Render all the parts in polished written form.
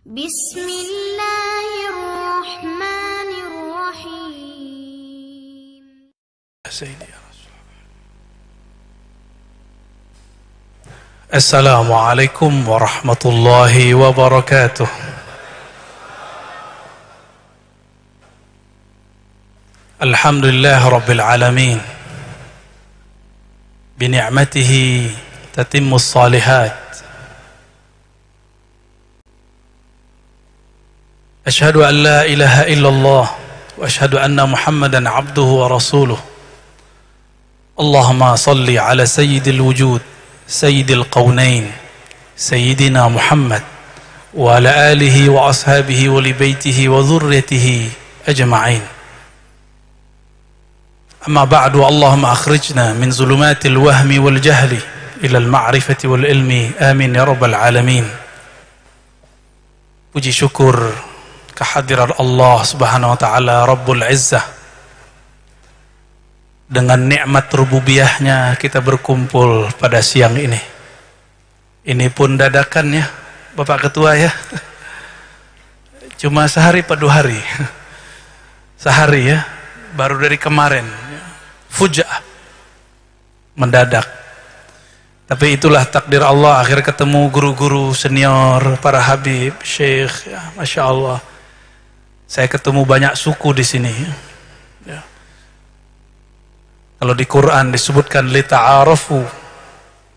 Bismillahirrahmanirrahim. Assalamualaikum warahmatullahi wabarakatuh. Alhamdulillah rabbil alamin. Bini'matihi tatimmus salihat. Ashhadu an la ilaha illallah wa ashhadu anna Muhammadan abduhu wa rasuluh. Allahumma salli ala sayyidil wujud, sayyidil qawnain, sayyidina Muhammad wa ala alihi wa ashabihi wa li baitihi wa dhurriyyatihi ajma'in. Amma ba'du, Allahumma akhrijna min zulumatil wahmi wal jahli ila al ma'rifati wal ilmi. Amin ya rabbal alamin. Puji syukur kehadiran Allah Subhanahu wa taala Rabbul Izzah. Dengan nikmat rububiyahnya kita berkumpul pada siang ini. Ini pun dadakan ya, Bapak Ketua ya. Cuma sehari pada 2 hari. Sehari ya, baru dari kemarin. Fuja'ah. Mendadak. Tapi itulah takdir Allah, akhir ketemu guru-guru senior, para habib, syekh, ya, Masya Allah. Saya ketemu banyak suku di sini. Ya. Kalau di Quran disebutkan lita'arafu,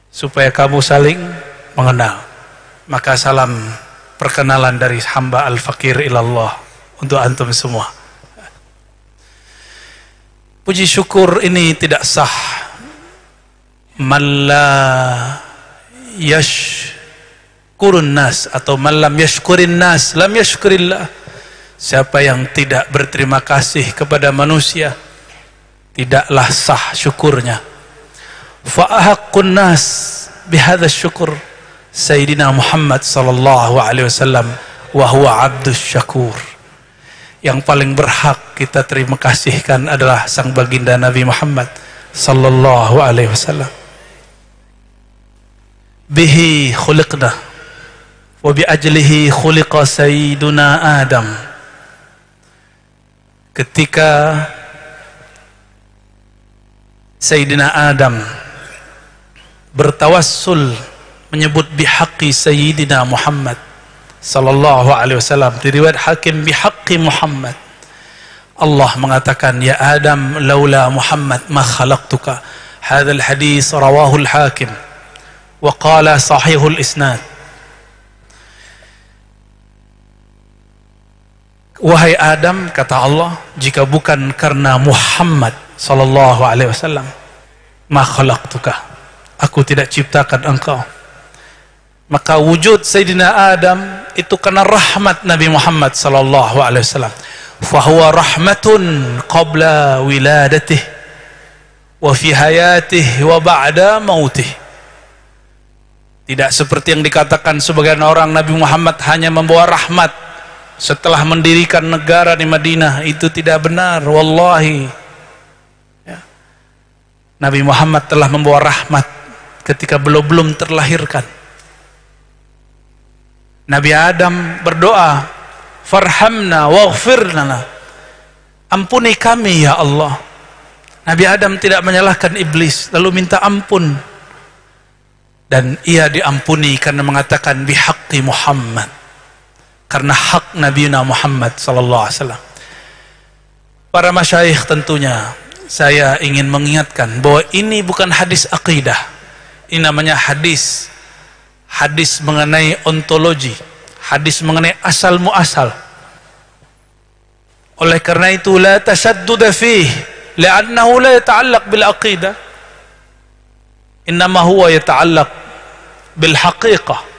supaya kamu saling mengenal. Maka salam perkenalan dari hamba al-fakir ilallah untuk antum semua. Puji syukur ini tidak sah. Man la yashkurun nas atau man lam yashkurin nas lam yashkurillah. Siapa yang tidak berterima kasih kepada manusia, tidaklah sah syukurnya. Fa ahaqqun nas bihadza syukur Sayyidina Muhammad sallallahu alaihi wasallam wa huwa abdus syakur. Yang paling berhak kita terima kasihkan adalah sang baginda Nabi Muhammad sallallahu alaihi wasallam. Bihi khuliqna wa bi ajlihi khuliqa sayyiduna Adam. Ketika Sayyidina Adam bertawassul menyebut bihaqqi Sayyidina Muhammad sallallahu alaihi wasallam, di riwayat Hakim bihaqqi Muhammad, Allah mengatakan, ya Adam laula Muhammad ma khalaqtuka. Hadzal hadis rawahu al-Hakim wa qala sahihul isnad. Wahai Adam, kata Allah, jika bukan karena Muhammad sallallahu alaihi wasallam, ma khalaqtuka, aku tidak ciptakan engkau. Maka wujud Sayyidina Adam itu karena rahmat Nabi Muhammad sallallahu alaihi wasallam. Fa huwa rahmatun qabla wiladatih wa fi hayatih wa ba'da mautih. Tidak seperti yang dikatakan sebagian orang, Nabi Muhammad hanya membawa rahmat setelah mendirikan negara di Madinah. Itu tidak benar, wallahi ya. Nabi Muhammad telah membawa rahmat ketika belum terlahirkan. Nabi Adam berdoa, farhamna waghfir lana, ampuni kami ya Allah. Nabi Adam tidak menyalahkan iblis, lalu minta ampun, dan ia diampuni karena mengatakan bihaqqi Muhammad, karena hak Nabi Muhammad sallallahu alaihi wasallam. Para masyayikh, tentunya saya ingin mengingatkan bahwa ini bukan hadis akidah. Ini namanya hadis mengenai ontologi, hadis mengenai asal muasal. Oleh karena itu la tashaddud fihi li'annahu la yata'allaq bil aqidah, innama huwa yata'allaq bil haqiqah.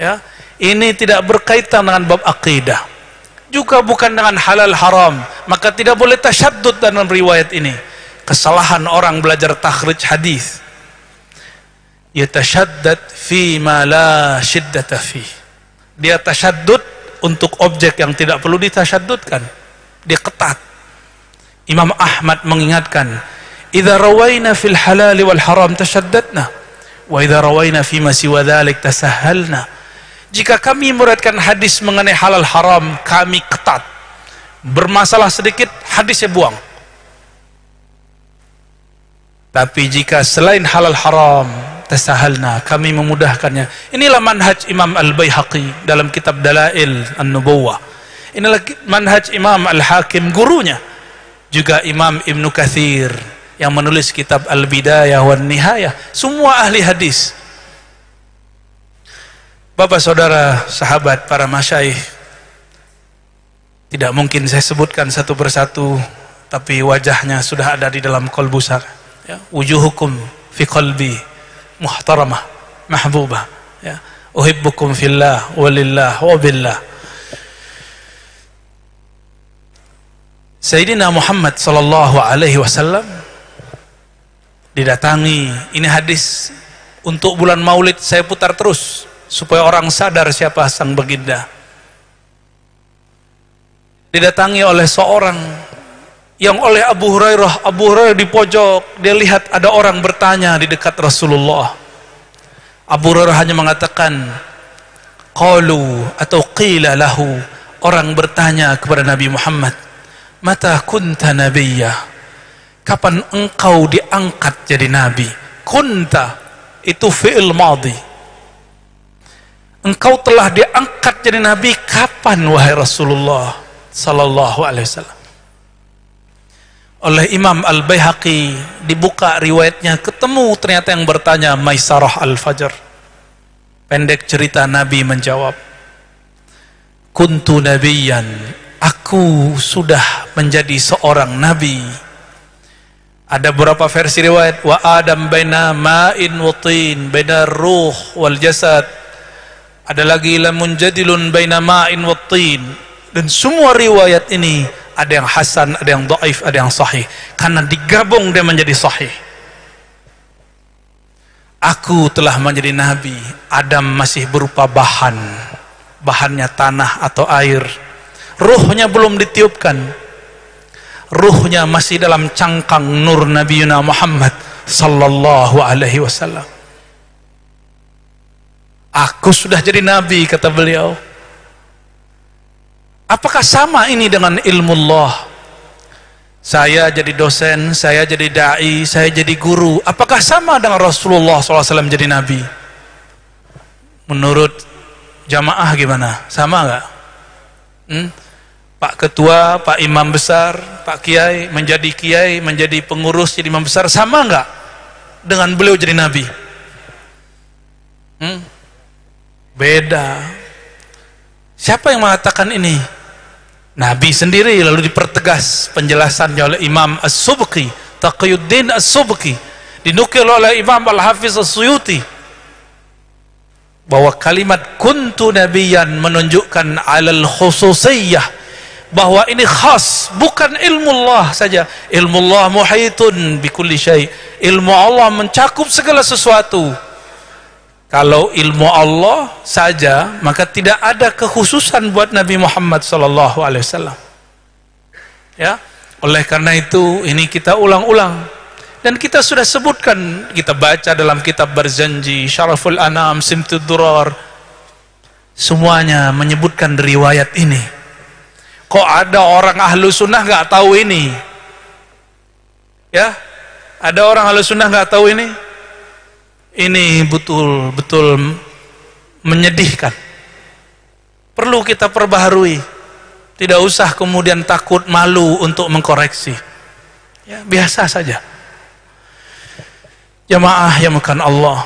Ya, ini tidak berkaitan dengan bab akidah, juga bukan dengan halal haram, maka tidak boleh tasyaddud dalam riwayat ini. Kesalahan orang belajar takhrij hadis, yatasyaddad fi ma la syiddata fi. Dia tasyaddud untuk objek yang tidak perlu ditasyaddudkan, dia ketat. Imam Ahmad mengingatkan, idza rawaina fil halal wal haram tasyaddadna wa idza rawaina fi ma siwa dzalik tasahhalna. Jika kami meriwayatkan hadis mengenai halal haram, kami ketat. Bermasalah sedikit, hadisnya buang. Tapi jika selain halal haram, tasahalna, kami memudahkannya. Inilah manhaj Imam Al-Baihaqi dalam kitab Dalail An-Nubuwah. Inilah manhaj Imam Al-Hakim, gurunya. Juga Imam Ibn Kathir yang menulis kitab Al-Bidayah wan Nihayah. Semua ahli hadis. Bapak, saudara, sahabat, para masyaikh, tidak mungkin saya sebutkan satu persatu, tapi wajahnya sudah ada di dalam qalbu saya. Ya, wujuhukum fi qalbi muhtaramah mahbubah. Ya, uhibbukum fillah walillah wa billah. Sayyidina Muhammad sallallahu alaihi wasallam didatangi, ini hadis untuk bulan Maulid saya putar terus supaya orang sadar siapa sang baginda. Didatangi oleh seorang yang oleh Abu Hurairah di pojok, dia lihat ada orang bertanya di dekat Rasulullah. Abu Hurairah hanya mengatakan qalu atau qila lahu, orang bertanya kepada Nabi Muhammad, mata kunta nabiyya, kapan engkau diangkat jadi nabi? Kunta itu fi'il madhi, engkau telah diangkat jadi nabi kapan wahai Rasulullah sallallahu alaihi wasallam? Oleh Imam Al-Baihaqi dibuka riwayatnya, ketemu ternyata yang bertanya Maisarah Al-Fajr. Pendek cerita, Nabi menjawab, kuntu nabiyyan, aku sudah menjadi seorang nabi. Ada beberapa versi riwayat, wa Adam baina ma'in wa tin, baina ruh wal jasad. Ada lagi la munjadilun baina ma'in wa tin. Dan semua riwayat ini ada yang hasan, ada yang dhaif, ada yang sahih. Karena digabung dia menjadi sahih. Aku telah menjadi nabi. Adam masih berupa bahan. Bahannya tanah atau air. Ruhnya belum ditiupkan. Ruhnya masih dalam cangkang nur Nabiuna Muhammad sallallahu alaihi wasallam. Aku sudah jadi nabi, kata beliau. Apakah sama ini dengan ilmu Allah? Saya jadi dosen, saya jadi da'i, saya jadi guru. Apakah sama dengan Rasulullah SAW jadi nabi? Menurut jamaah gimana? Sama nggak? Pak Ketua, Pak Imam Besar, Pak Kiai, menjadi pengurus, jadi imam besar, sama nggak dengan beliau jadi nabi? Beda. Siapa yang mengatakan ini? Nabi sendiri, lalu dipertegas penjelasannya oleh Imam As-Subki, Taqiyuddin As-Subki, dinukil oleh Imam Al-Hafiz As-Suyuti, bahwa kalimat kuntu nabiyan menunjukkan alal khususiyah, bahwa ini khas, bukan ilmu Allah saja. Ilmu Allah muhitun bikulli syai', ilmu Allah mencakup segala sesuatu. Kalau ilmu Allah saja, maka tidak ada kekhususan buat Nabi Muhammad sallallahu alaihi wasallam. Ya, oleh karena itu ini kita ulang-ulang, dan kita sudah sebutkan, kita baca dalam kitab Barzanji, Syaraful Anam, Simtud Durar, semuanya menyebutkan riwayat ini. Kok ada orang ahlu sunnah nggak tahu ini? Ya, ada orang ahlu sunnah nggak tahu ini? Ini betul-betul menyedihkan. Perlu kita perbaharui. Tidak usah kemudian takut malu untuk mengkoreksi. Ya, biasa saja. Jamaah yang makan Allah.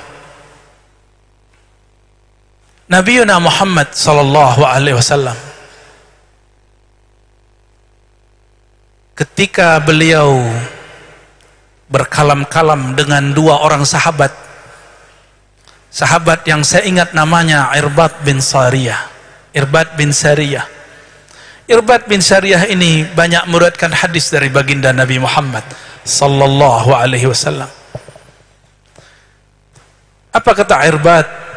Nabiuna Muhammad sallallahu alaihi wasallam, ketika beliau berkalam-kalam dengan dua orang sahabat yang saya ingat namanya Irbad bin Sariyah. Irbad bin Sariyah. Irbad bin Sariyah ini banyak meriwayatkan hadis dari baginda Nabi Muhammad sallallahu alaihi wasallam. Apa kata Irbad?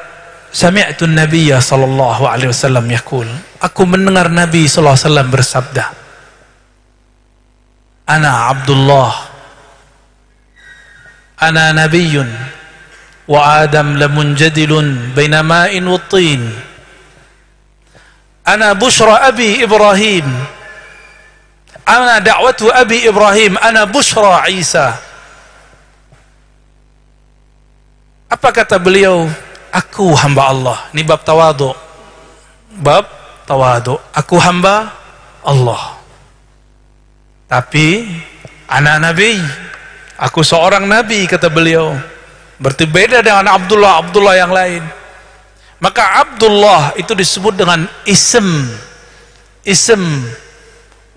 Sami'tu an-nabiyya sallallahu alaihi wasallam yaqul, aku mendengar Nabi sallallahu alaihi wasallam bersabda, ana Abdullah, ana nabiyyun wa Adam lamunjadilun baina ma'in wa tin, ana bushra abi Ibrahim, ana da'watu abi Ibrahim, ana bushra Isa. Apa kata beliau? Aku hamba Allah. Ini bab tawadhu. Bab tawadhu. Aku hamba Allah. Tapi ana nabi. Aku seorang nabi, kata beliau. Berarti beda dengan Abdullah yang lain. Maka Abdullah itu disebut dengan ism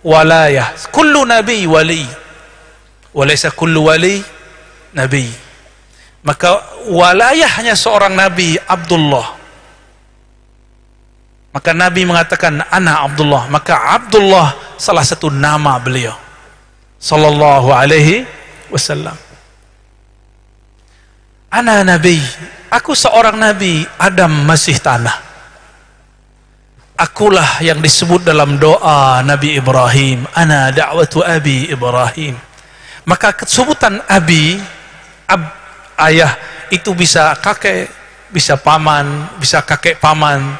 walayah. Kullu nabi wali, walaysa kullu wali nabi. Maka walayahnya seorang nabi Abdullah. Maka Nabi mengatakan ana Abdullah. Maka Abdullah salah satu nama beliau sallallahu alaihi wasallam. Ana nabi, aku seorang nabi, Adam masih tanah. Akulah yang disebut dalam doa Nabi Ibrahim, ana da'watu abi Ibrahim. Maka sebutan abi, ayah, itu bisa kakek, bisa paman, bisa kakek paman.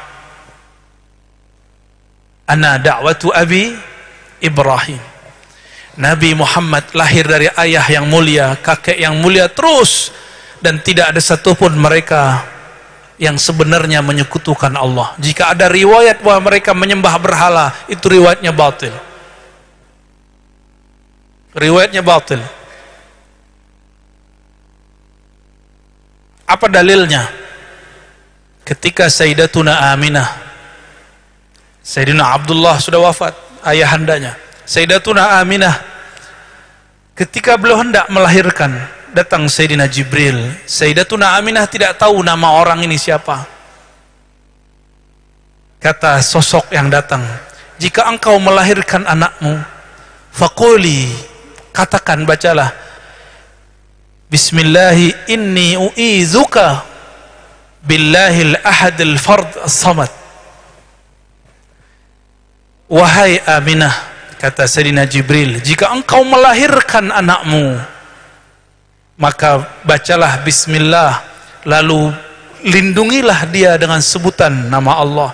Ana da'watu abi Ibrahim. Nabi Muhammad lahir dari ayah yang mulia, kakek yang mulia terus, dan tidak ada satupun mereka yang sebenarnya menyekutukan Allah. Jika ada riwayat bahwa mereka menyembah berhala, itu riwayatnya batil. Riwayatnya batil. Apa dalilnya? Ketika Sayyidatuna Aminah, Sayyidina Abdullah sudah wafat, ayahandanya. Sayyidatuna Aminah, ketika beliau hendak melahirkan, datang Sayyidina Jibril. Sayyidatuna Aminah tidak tahu nama orang ini siapa. Kata sosok yang datang, jika engkau melahirkan anakmu, faquli, katakan, bacalah, Bismillahi inni u'izuka billahil ahadil fard as-samad. Wahai Aminah, kata Sayyidina Jibril, jika engkau melahirkan anakmu, maka bacalah bismillah, lalu lindungilah dia dengan sebutan nama Allah.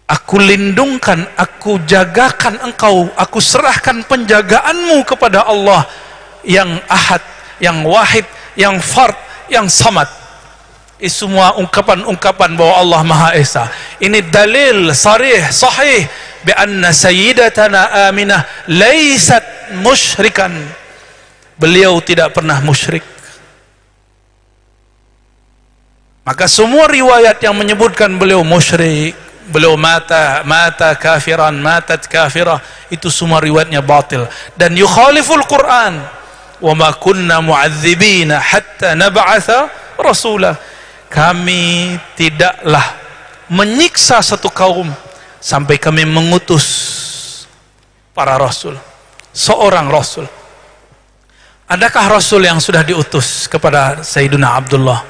Aku lindungkan, aku jagakan engkau, aku serahkan penjagaanmu kepada Allah yang ahad, yang wahid, yang fard, yang samad. Ini semua ungkapan-ungkapan bahwa Allah Maha Esa. Ini dalil sarih, sahih, bi anna sayyidatana Aminah laysat musyrikan. Beliau tidak pernah musyrik. Maka semua riwayat yang menyebutkan beliau musyrik, beliau mata kafiran, matat kafirah, itu semua riwayatnya batil dan yukhaliful Quran. Wa ma kunna mu'adzibina hatta nab'atha rasula. Kami tidaklah menyiksa satu kaum sampai kami mengutus para rasul, seorang rasul. Adakah rasul yang sudah diutus kepada Sayyidina Abdullah?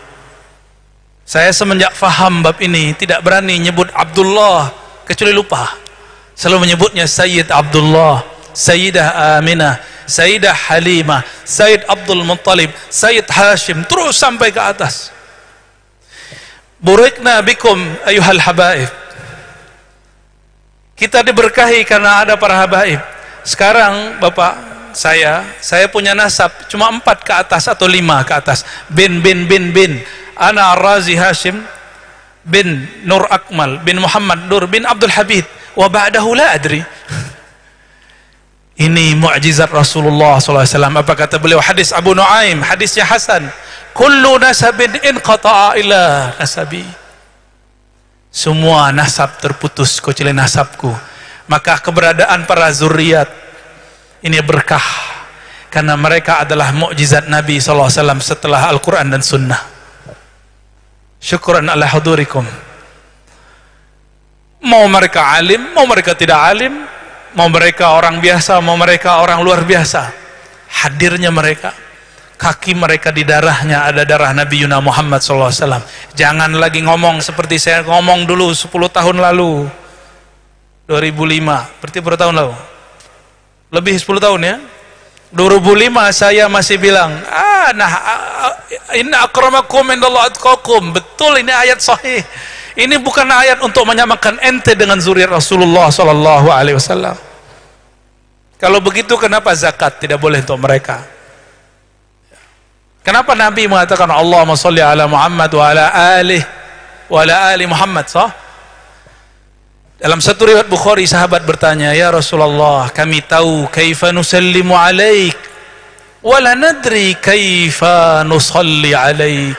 Saya semenjak faham bab ini tidak berani nyebut Abdullah kecuali lupa. Selalu menyebutnya Sayyid Abdullah, Sayyidah Aminah, Sayyidah Halimah, Sayyid Abdul Muttalib, Sayyid Hashim, terus sampai ke atas. Burikna bikum ayuhal habaib. Kita diberkahi karena ada para habaib. Sekarang Bapak, saya punya nasab cuma 4 ke atas atau 5 ke atas. Bin. Ana Ar-Razi Hashim bin Nur Akmal bin Muhammad Nur bin Abdul Habib. Wa ba'dahu la adri. Ini mukjizat Rasulullah SAW. Apa kata beliau? Hadis Abu Nuaim, hadisnya Hasan. Kullu nasabin inqata'a ila nasabi. Semua nasab terputus kecuali nasabku. Maka keberadaan para zuriat ini berkah karena mereka adalah mukjizat Nabi SAW setelah Al-Quran dan Sunnah. Syukran ala hudurikum. Mau mereka alim, mau mereka tidak alim, mau mereka orang biasa, mau mereka orang luar biasa, hadirnya mereka, kaki mereka di darahnya ada darah Nabi Yuna Muhammad SAW. Jangan lagi ngomong seperti saya ngomong dulu 10 tahun lalu, 2005, berarti berapa tahun lalu? Lebih 10 tahun ya. 2005 saya masih bilang, inna akramakum indallahi atqakum. Betul, ini ayat sahih. Ini bukan ayat untuk menyamakan ente dengan zuriat Rasulullah sallallahu alaihi wasallam. Kalau begitu kenapa zakat tidak boleh untuk mereka? Kenapa Nabi mengatakan Allahumma sholli ala Muhammad wa ala ali Muhammad, sah? Dalam satu riwayat Bukhari, sahabat bertanya, "Ya Rasulullah, kami tahu kaifa nusallimu alaik, wa la nadri kaifa nusalli alaik."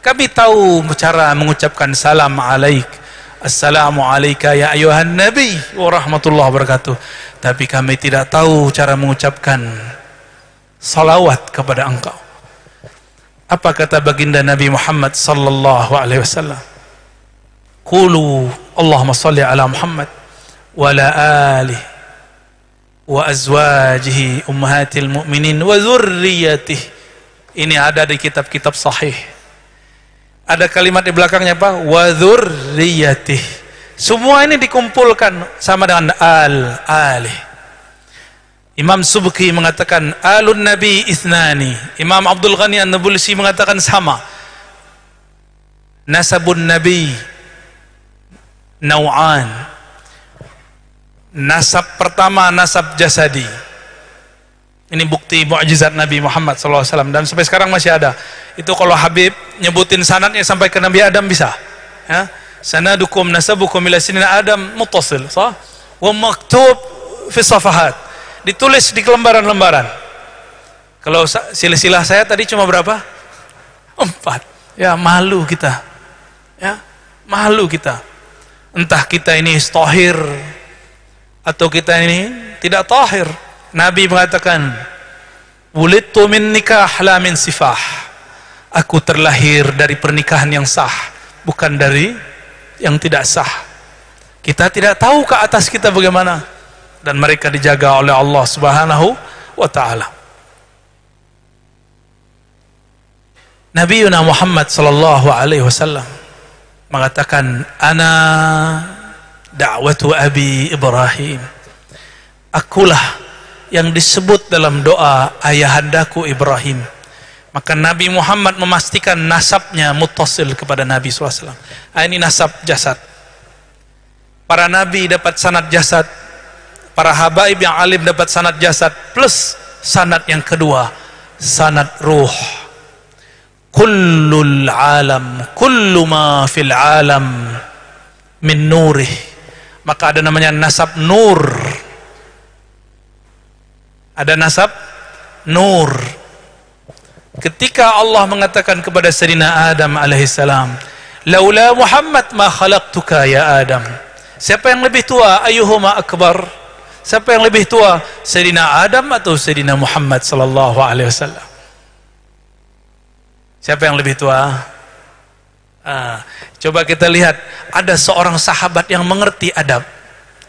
Kami tahu cara mengucapkan salam alaik. Assalamu alayka ya ayuhan nabi wa rahmatullahi wabarakatuh. Tapi kami tidak tahu cara mengucapkan salawat kepada engkau. Apa kata baginda Nabi Muhammad sallallahu alaihi wasallam? Qulu Allahumma salli ala Muhammad wa ala alihi wa azwajihi ummahatil mu'minin wa dzurriyyatihi. Ini ada di kitab-kitab sahih. Ada kalimat di belakangnya apa? Wa dzurriyyatihi. Semua ini dikumpulkan sama dengan alih. Imam Subki mengatakan alun nabi ithnani. Imam Abdul Ghani An-Nabulsi mengatakan sama. Nasabun nabi nau'an. Nasab pertama nasab jasadi. Ini bukti mukjizat Nabi Muhammad SAW, dan sampai sekarang masih ada. Itu kalau Habib nyebutin sanadnya sampai ke Nabi Adam bisa. Ya? Sanadukum nasabukum ila sinina Adam muttasil, sah? Wa maktub fi safahat. Ditulis di lembaran-lembaran. Kalau silsilah saya tadi cuma berapa? 4. Ya, malu kita. Ya, malu kita. Entah kita ini tahir atau kita ini tidak tahir. Nabi mengatakan, "Wulidtu min nikah la min sifah." Aku terlahir dari pernikahan yang sah, bukan dari yang tidak sah. Kita tidak tahu ke atas kita bagaimana, dan mereka dijaga oleh Allah Subhanahu wa taala. Nabiuna Muhammad sallallahu alaihi wasallam mengatakan, "Ana da'watu abi Ibrahim." Akulah yang disebut dalam doa ayahandaku Ibrahim. Maka Nabi Muhammad memastikan nasabnya muttasil kepada Nabi SAW. Ini nasab jasad. Para nabi dapat sanad jasad, para habaib yang alim dapat sanad jasad, plus sanad yang kedua, sanad ruh. Kullul alam, kullu ma fil alam min nurih. Maka ada namanya nasab nur. Ada nasab nur. Ketika Allah mengatakan kepada Sayyidina Adam alaihissalam, "Laula Muhammad ma khalaqtuka ya Adam." Siapa yang lebih tua? Ayyuhuma akbar? Siapa yang lebih tua? Sayyidina Adam atau Sayyidina Muhammad sallallahu alaihi wasallam? Siapa yang lebih tua? Coba kita lihat, ada seorang sahabat yang mengerti adab.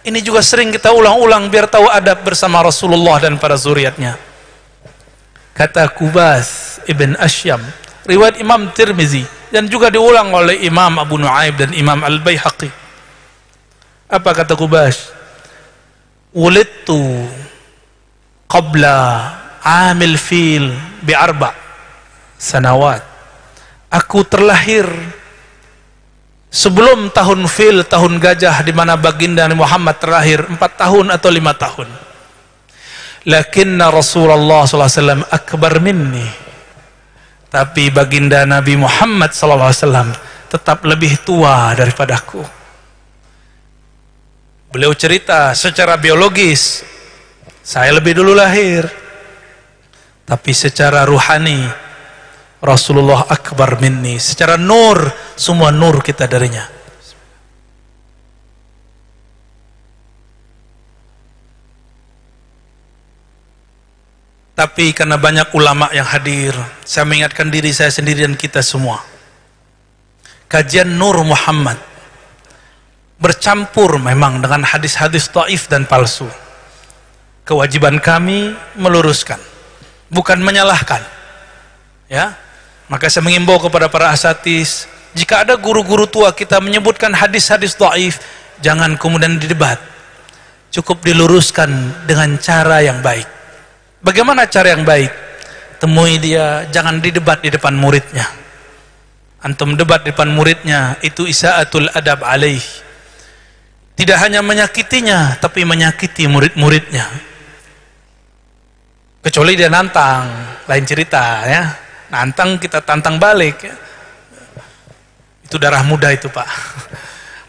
Ini juga sering kita ulang-ulang biar tahu adab bersama Rasulullah dan para zuriatnya. Kata Kubas ibn Asyam, riwayat Imam Tirmizi, dan juga diulang oleh Imam Abu Nu'aib dan Imam Al-Baihaqi. Apa kata Kubas? Wulidtu qabla amil fil bi4 sanawat. Aku terlahir sebelum tahun fil, tahun gajah, di mana baginda Muhammad terlahir 4 tahun atau 5 tahun. Lakinna Rasulullah SAW akbar minni. Tapi baginda Nabi Muhammad SAW tetap lebih tua daripadaku. Beliau cerita secara biologis, saya lebih dulu lahir. Tapi secara ruhani, Rasulullah akbar minni. Secara nur, semua nur kita darinya. Tapi karena banyak ulama yang hadir, saya mengingatkan diri saya sendiri dan kita semua. Kajian Nur Muhammad bercampur memang dengan hadis-hadis dhaif dan palsu. Kewajiban kami meluruskan, bukan menyalahkan. Ya, maka saya mengimbau kepada para asatis, jika ada guru-guru tua kita menyebutkan hadis-hadis dhaif, jangan kemudian didebat. Cukup diluruskan dengan cara yang baik. Bagaimana cara yang baik? Temui dia, jangan didebat di depan muridnya. Antum debat di depan muridnya, itu isa'atul adab alaih. Tidak hanya menyakitinya, tapi menyakiti murid-muridnya. Kecuali dia nantang, lain cerita ya. Nantang kita tantang balik ya. Itu darah muda itu Pak.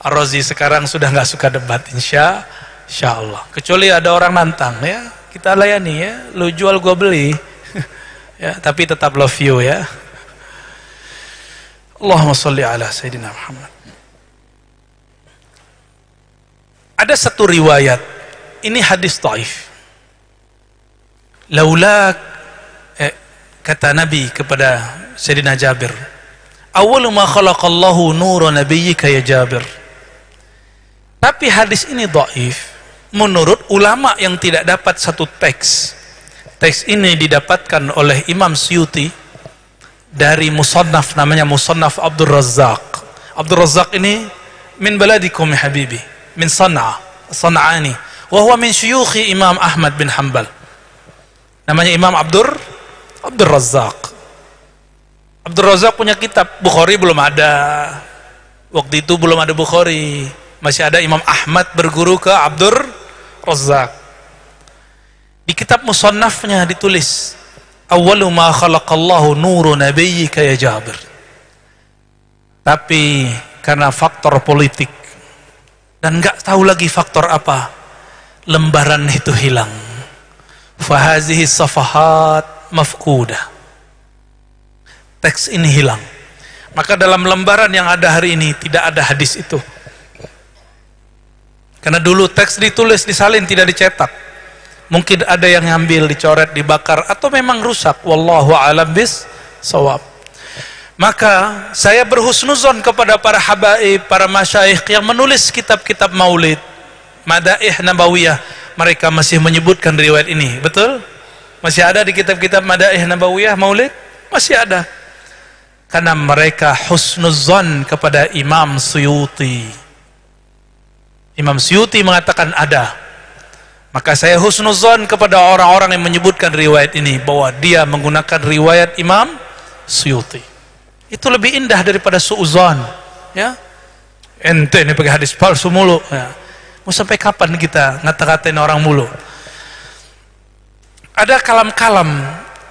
Ar-Razi sekarang sudah nggak suka debat, insya Allah. Kecuali ada orang nantang ya, kita layani ya. Lu jual gua beli. Ya, tapi tetap love you ya. Allahumma sholli ala Sayyidina Muhammad. Ada satu riwayat, ini hadis dhaif. Laula kata Nabi kepada Sayyidina Jabir, awwalu ma khalaqallahu nura nabiyyika ya Jabir. Tapi hadis ini dhaif menurut ulama yang tidak dapat satu teks. Teks ini didapatkan oleh Imam Suyuti dari musannaf, namanya Musannaf Abdul Razzaq. Abdul Razzaq ini min baladikum ya habibi, min San'ani, wa huwa min syuyukhi Imam Ahmad bin Hanbal. Namanya Imam Abdul Razzaq. Abdul Razzaq punya kitab. Bukhari belum ada. Waktu itu belum ada Bukhari. Masih ada Imam Ahmad berguru ke Abdul Razzaq. Di kitab musannafnya ditulis, awwalu ma khalaqallahu nuru nabiyyika ya Jabir. Tapi karena faktor politik dan nggak tahu lagi faktor apa, lembaran itu hilang. Fahazihi safahat mafkudah. Teks ini hilang. Maka dalam lembaran yang ada hari ini tidak ada hadis itu. Karena dulu teks ditulis, disalin, tidak dicetak. Mungkin ada yang ngambil, dicoret, dibakar, atau memang rusak. Wallahu a'lam bis-shawab. Maka saya berhusnuzon kepada para habaib, para masyayikh yang menulis kitab-kitab maulid, Madaih Nabawiyah. Mereka masih menyebutkan riwayat ini. Betul? Masih ada di kitab-kitab Madaih Nabawiyah maulid? Masih ada. Karena mereka husnuzon kepada Imam Suyuti. Imam Suyuti mengatakan ada. Maka saya husnuzon kepada orang-orang yang menyebutkan riwayat ini, bahwa dia menggunakan riwayat Imam Suyuti. Itu lebih indah daripada su'uzon, ya. Ente ini pakai hadis palsu mulu, ya. Mau sampai kapan kita ngata-ngatain orang mulu? Ada kalam-kalam,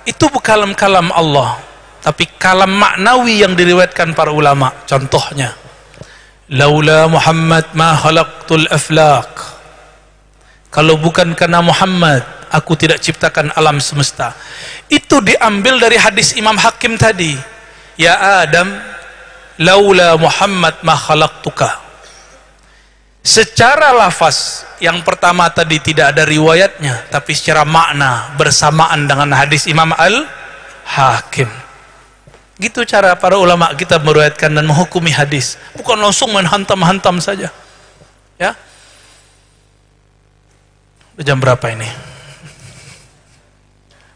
itu bukan kalam Allah, tapi kalam maknawi yang diriwayatkan para ulama. Contohnya, laula Muhammad ma khalaqtul aflaq. Kalau bukan karena Muhammad, aku tidak ciptakan alam semesta. Itu diambil dari hadis Imam Hakim tadi. Ya Adam, laula Muhammad ma khalaqtuka. Secara lafaz yang pertama tadi tidak ada riwayatnya, tapi secara makna bersamaan dengan hadis Imam Al-Hakim. Gitu cara para ulama kita meriwayatkan dan menghukumi hadis, bukan langsung main hantam-hantam saja. Ya. Jam berapa ini?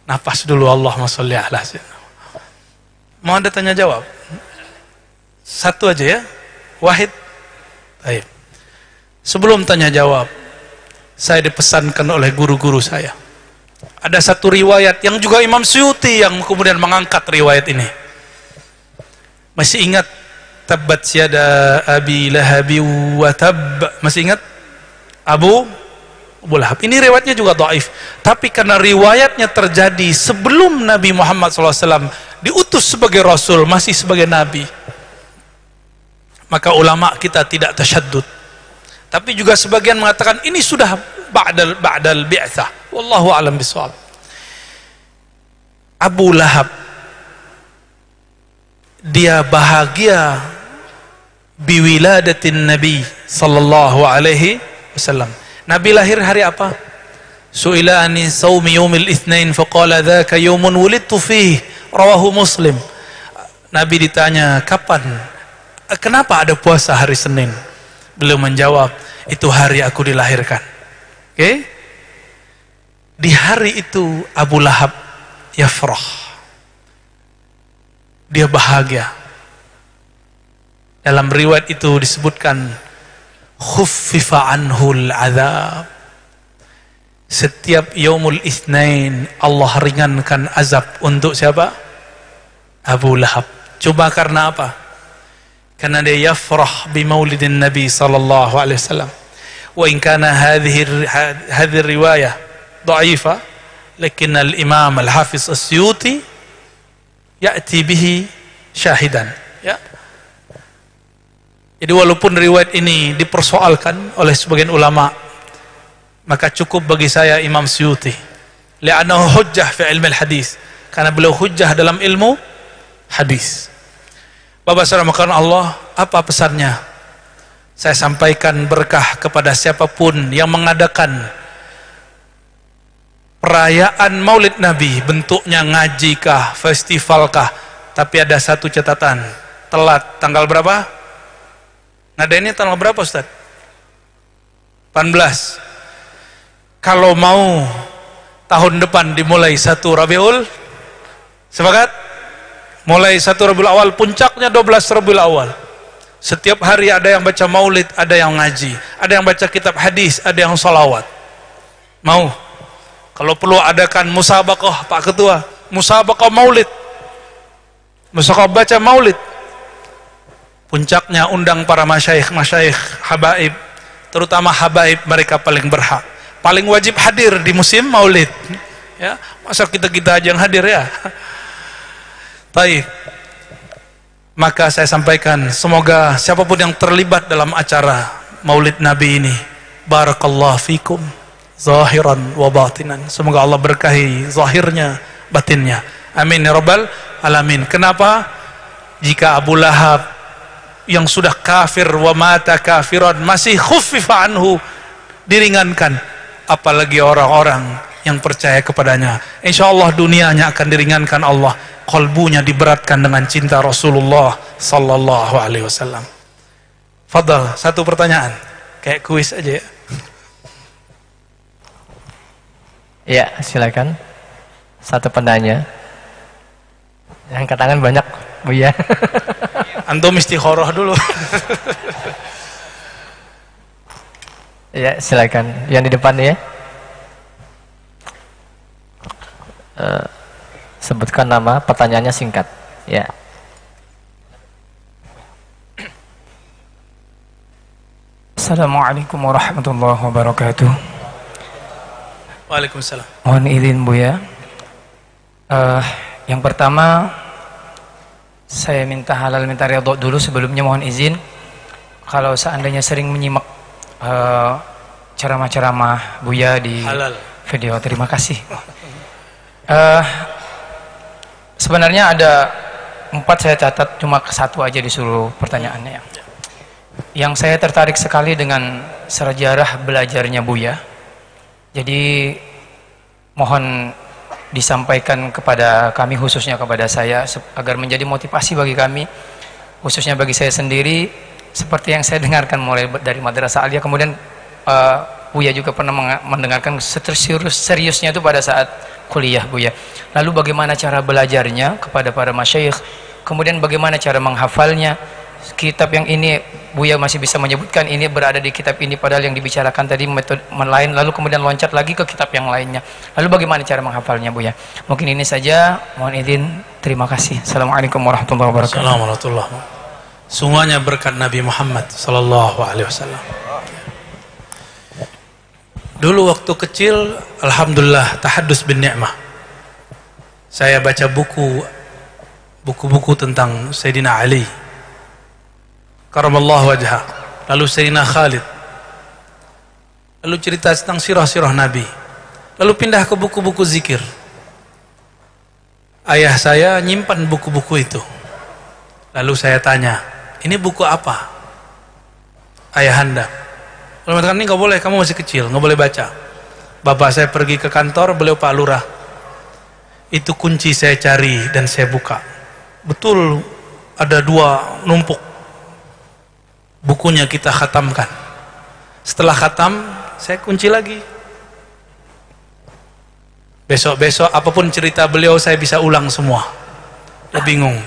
Nafas dulu, Allahumma sholli ala sayyidina. Mau ada tanya jawab? Satu aja ya, Wahid. Baik. Sebelum tanya jawab, saya dipesankan oleh guru-guru saya. Ada satu riwayat yang juga Imam Suyuti yang kemudian mengangkat riwayat ini. Masih ingat tabbat yada abi lahabi wa tab? Masih ingat? Abu Lahab. Ini riwayatnya juga dhaif. Tapi karena riwayatnya terjadi sebelum Nabi Muhammad SAW diutus sebagai Rasul, masih sebagai Nabi, maka ulama kita tidak tasyaddud. Tapi juga sebagian mengatakan ini sudah ba'dal bi'tsah. Wallahu a'lam bishawab. Abu Lahab, dia bahagia biwiladatin Nabi sallallahu alaihi wasallam. Nabi lahir hari apa? Su'ila ani sawmi yawmil itsnain faqala dzaka yawmun wulidtu fihi, rawahu Muslim. Nabi ditanya, kapan? Kenapa ada puasa hari Senin? Beliau menjawab, itu hari aku dilahirkan. Oke? Di hari itu Abu Lahab yafrah. Dia bahagia. Dalam riwayat itu disebutkan khuffifa anhul azab. Setiap yaumul itsnain Allah ringankan azab untuk siapa? Abu Lahab. Cuma karena apa? karena dia yafrah bi maulidin Nabi sallallahu alaihi wasallam. Wa in kana hadhihi riwayah dha'ifah, lakin al-Imam al-Hafiz As-Suyuti ya'ti bihi syahidan, ya. Jadi walaupun riwayat ini dipersoalkan oleh sebagian ulama, maka cukup bagi saya Imam Suyuti, li'annahu hujjah fi ilmi al-hadis, karena beliau hujjah dalam ilmu hadis. Bapak saudara makanan Allah, apa pesannya? Saya sampaikan berkah kepada siapapun yang mengadakan perayaan Maulid Nabi, bentuknya ngaji kah, festival kah, tapi ada satu catatan, telat. Tanggal berapa? Ngadainnya tanggal berapa Ustaz? 18. Kalau mau tahun depan dimulai 1 Rabiul, sepakat? Mulai 1 Rabiul Awal, puncaknya 12 Rabiul Awal. Setiap hari ada yang baca maulid, ada yang ngaji, ada yang baca kitab hadis, ada yang salawat. Mau? Kalau perlu adakan musabaqah Pak Ketua, musabaqah maulid, musabaqah baca maulid. Puncaknya undang para masyayikh, habaib, terutama habaib, mereka paling berhak, paling wajib hadir di musim maulid, ya. Masa kita aja yang hadir, ya. Baik, maka saya sampaikan, semoga siapapun yang terlibat dalam acara Maulid Nabi ini, barakallahu fikum zahiran wa batinan, semoga Allah berkahi zahirnya, batinnya, amin ya rabbal alamin. Kenapa? Jika Abu Lahab yang sudah kafir wa mata kafiran masih khuffifa anhu, diringankan, apalagi orang-orang yang percaya kepadanya. Insyaallah dunianya akan diringankan Allah, qalbunya diberatkan dengan cinta Rasulullah sallallahu alaihi wasallam. Fadal, satu pertanyaan, kayak kuis aja, ya. Ya, silakan. Satu penanya. Yang angkat tangan banyak, Buya. Antum istikharah dulu. Ya, silakan. Yang di depan ya. Sebutkan nama, pertanyaannya singkat. Ya. Assalamualaikum warahmatullahi wabarakatuh. Waalaikumsalam. Mohon izin Buya. Yang pertama, saya minta halal minta ridho dulu. Sebelumnya mohon izin, kalau seandainya sering menyimak ceramah-ceramah Buya di Halal. video, terima kasih. Sebenarnya ada 4 saya catat, cuma satu aja disuruh pertanyaannya. Yang saya tertarik sekali dengan sejarah belajarnya Buya. Jadi mohon disampaikan kepada kami, khususnya kepada saya, agar menjadi motivasi bagi kami, khususnya bagi saya sendiri. Seperti yang saya dengarkan mulai dari Madrasah Aliyah, kemudian Buya juga pernah mendengarkan seriusnya itu pada saat kuliah Buya. Lalu bagaimana cara belajarnya kepada para masyayikh, kemudian bagaimana cara menghafalnya. Kitab yang ini Buya masih bisa menyebutkan ini berada di kitab ini, padahal yang dibicarakan tadi metode lain, lalu kemudian loncat lagi ke kitab yang lainnya. Lalu bagaimana cara menghafalnya Buya? Mungkin ini saja, mohon izin, terima kasih. Assalamualaikum warahmatullahi wabarakatuh. Assalamualaikum warahmatullahi wabarakatuh. Semuanya berkat Nabi Muhammad sallallahu alaihi wasallam. Dulu waktu kecil, alhamdulillah, tahaddus bin ni'mah. Saya baca buku-buku tentang Sayyidina Ali karamallahu wajhah, lalu Sayyidina Khalid, lalu cerita tentang sirah-sirah Nabi, lalu pindah ke buku-buku zikir. Ayah saya nyimpan buku-buku itu. Lalu saya tanya, ini buku apa ayahanda? Kalau mengatakan, ini nggak boleh, kamu masih kecil, nggak boleh baca. Bapak saya pergi ke kantor, beliau Pak Lurah. Itu kunci saya cari dan saya buka. Betul ada 2 numpuk. Bukunya kita khatamkan. Setelah khatam, saya kunci lagi. Besok-besok apapun cerita beliau saya bisa ulang semua. Dia bingung.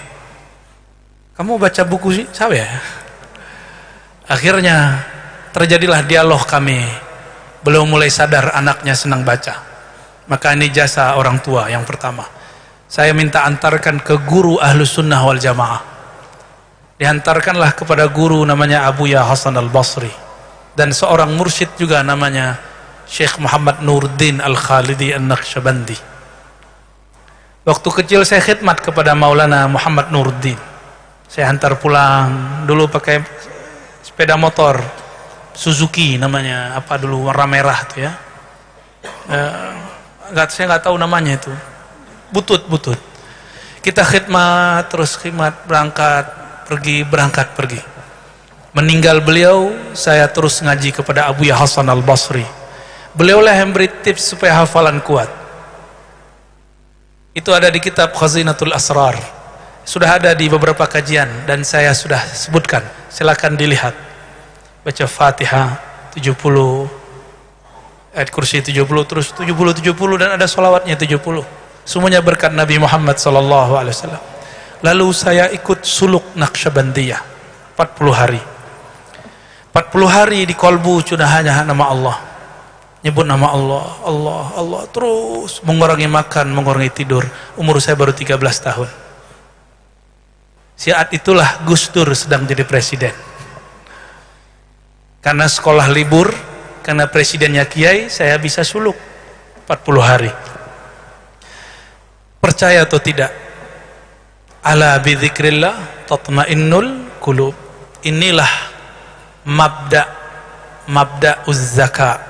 Kamu baca buku saya ya? Akhirnya terjadilah dialog kami. Beliau mulai sadar anaknya senang baca. Maka ini jasa orang tua yang pertama. Saya minta antarkan ke guru Ahlus Sunnah wal Jamaah. Dihantarkanlah kepada guru namanya Abu Ya Hasan Al-Basri, dan seorang mursyid juga namanya Syekh Muhammad Nuruddin Al-Khalidi An-Naqsyabandi. Waktu kecil saya khidmat kepada Maulana Muhammad Nuruddin. Saya hantar pulang, dulu pakai sepeda motor Suzuki namanya, apa dulu, warna merah tuh ya. Saya nggak tahu namanya itu. Butut. Kita khidmat, terus khidmat, berangkat, pergi. Meninggal beliau, saya terus ngaji kepada Abu Ya Hasan Al-Basri. Beliaulah yang beri tips supaya hafalan kuat. Itu ada di kitab Khazinatul Asrar. Sudah ada di beberapa kajian dan saya sudah sebutkan. Silakan dilihat. Baca Fatihah 70, ayat kursi 70, terus 70 dan ada sholawatnya 70. Semuanya berkat Nabi Muhammad SAW. Lalu saya ikut suluk Naqsyabandiyah 40 hari. 40 hari di kolbu sudah hanya nama Allah. Nyebut nama Allah, Allah, terus mengurangi makan, mengurangi tidur. Umur saya baru 13 tahun. Saat itulah Gus Dur sedang jadi presiden. Karena sekolah libur, karena presidennya kiai, saya bisa suluk 40 hari. Percaya atau tidak? Ala bidzikrillah tatmainnul qulub. Inilah mabda'uz zakat.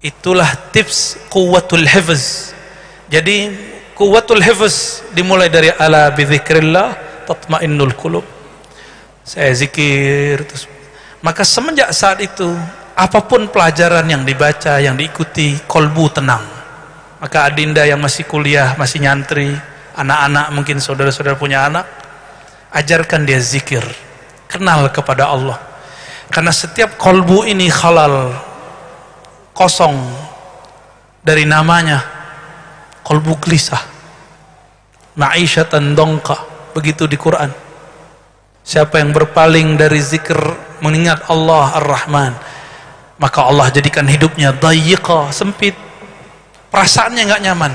Itulah tips quwwatul hifz. Jadi quwwatul hifz dimulai dari ala bidzikrillah tatmainnul qulub. Saya zikir terus. Maka semenjak saat itu, apapun pelajaran yang dibaca, yang diikuti, kolbu tenang. Maka adinda yang masih kuliah, masih nyantri, anak-anak mungkin saudara-saudara punya anak, ajarkan dia zikir, kenal kepada Allah. Karena setiap kolbu ini khalal, kosong dari namanya, kolbu gelisah, ma'isyatan dongka, begitu di Quran. Siapa yang berpaling dari zikir, mengingat Allah Ar-Rahman, maka Allah jadikan hidupnya dayiqa, sempit, perasaannya nggak nyaman.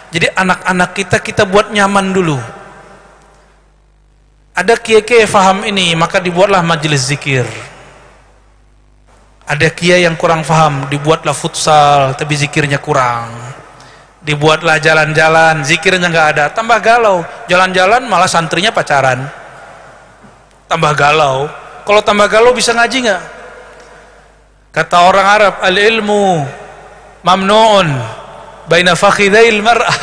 Jadi anak-anak kita buat nyaman dulu. Ada kiai-kiai faham ini, maka dibuatlah majelis zikir. Ada kiai yang kurang faham, dibuatlah futsal, tapi zikirnya kurang. Dibuatlah jalan-jalan, zikirnya nggak ada, tambah galau. Jalan-jalan malah santrinya pacaran, tambah galau. Kalau tambah galau bisa ngaji nggak? Kata orang Arab, al-ilmu mamnu'un baina fakhidail mar'ah.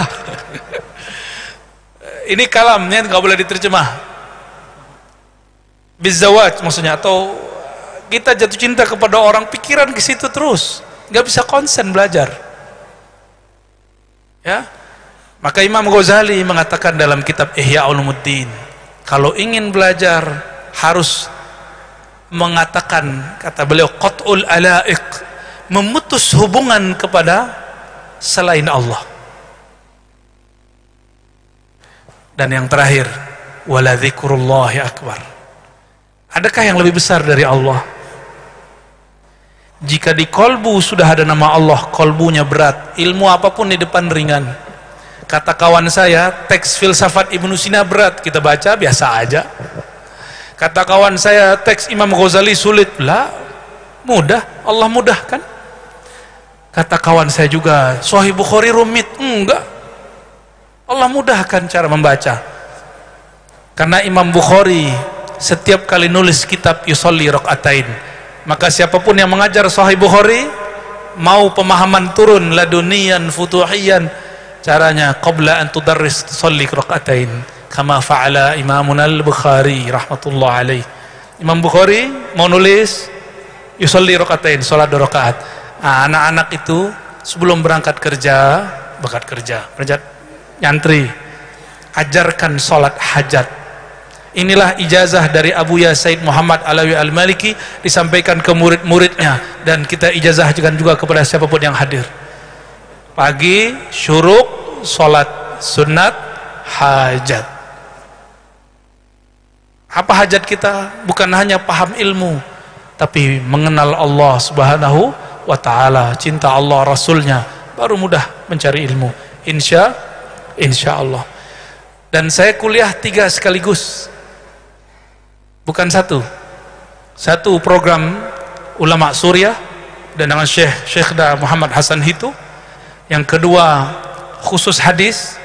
Ini kalamnya nggak boleh diterjemah. Bizawaj maksudnya, atau kita jatuh cinta kepada orang, pikiran ke situ terus, nggak bisa konsen belajar. Ya, maka Imam Ghazali mengatakan dalam kitab Ihya Ulumuddin, kalau ingin belajar harus mengatakan, kata beliau, qat'ul ala'iq, memutus hubungan kepada selain Allah. Dan yang terakhir, wala dzikrullahi akbar. Adakah yang lebih besar dari Allah? Jika di kolbu sudah ada nama Allah, kolbunya berat, ilmu apapun di depan ringan. Kata kawan saya, teks filsafat Ibnu Sina berat, kita baca biasa aja. Kata kawan saya, teks Imam Ghazali sulit, lah mudah, Allah mudahkan. Kata kawan saya juga, Sahih Bukhari rumit, enggak, Allah mudahkan cara membaca. Karena Imam Bukhari setiap kali nulis kitab yusolli rakaatain, maka siapapun yang mengajar Sahih Bukhari, mau pemahaman turun laduniyan futuhiyan, caranya qabla an tudarris tusolli rakaatain kama fa'ala Imamuna al-Bukhari rahmatullah alaih. Imam Bukhari mau nulis yusolli rakaatain, salat 2 rakaat. Nah, anak-anak itu sebelum berangkat kerja nyantri, ajarkan salat hajat. Inilah ijazah dari Abu Ya Said Muhammad Alawi Al-Maliki, disampaikan ke murid-muridnya, dan kita ijazahkan juga kepada siapapun yang hadir. Pagi syuruk, salat sunat, hajat. Apa hajat kita? Bukan hanya paham ilmu, tapi mengenal Allah Subhanahu wa ta'ala, cinta Allah Rasulnya, baru mudah mencari ilmu. Insya Allah. Dan saya kuliah 3 sekaligus, bukan satu. Satu program ulama Suriah dan dengan Syekh Muhammad Hasan Hitu. Yang kedua khusus hadis,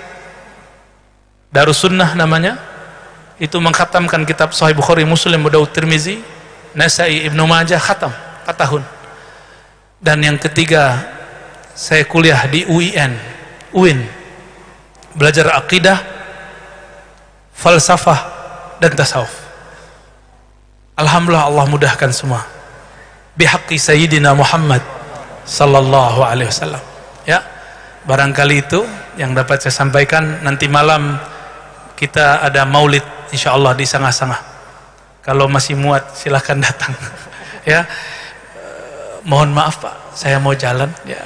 Darus Sunnah namanya, itu mengkhatamkan kitab Sahih Bukhari, Muslim, Abu Daud, Tirmizi, Nasai, Ibnu Majah, khatam 4 tahun. Dan yang ketiga saya kuliah di UIN, belajar akidah, falsafah dan tasawuf. Alhamdulillah, Allah mudahkan semua bihaqqi Sayyidina Muhammad sallallahu alaihi wasallam. Ya, barangkali itu yang dapat saya sampaikan. Nanti malam kita ada maulid insyaallah di Sangah-Sangah. Kalau masih muat silahkan datang. Ya, mohon maaf Pak, saya mau jalan. Ya.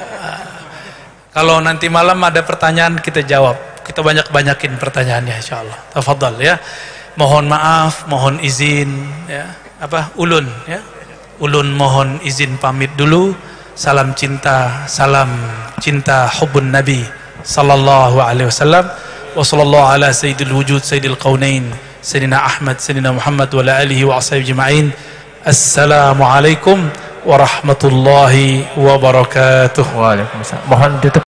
Kalau nanti malam ada pertanyaan kita jawab. Kita banyak-banyakin pertanyaannya insyaallah. Tafadhal ya. Mohon maaf, mohon izin ya. Ulun ya. Ulun mohon izin pamit dulu. Salam cinta hubbun Nabi sallallahu alaihi wasallam. Wa sallallahu ala sayyidil wujud sayyidil qaunain sayyidina Ahmad sayyidina Muhammad wa ala alihi wa ashabihi ajma'in. Assalamualaikum warahmatullahi wabarakatuh. Waalaikumsalam. Mohon tutup.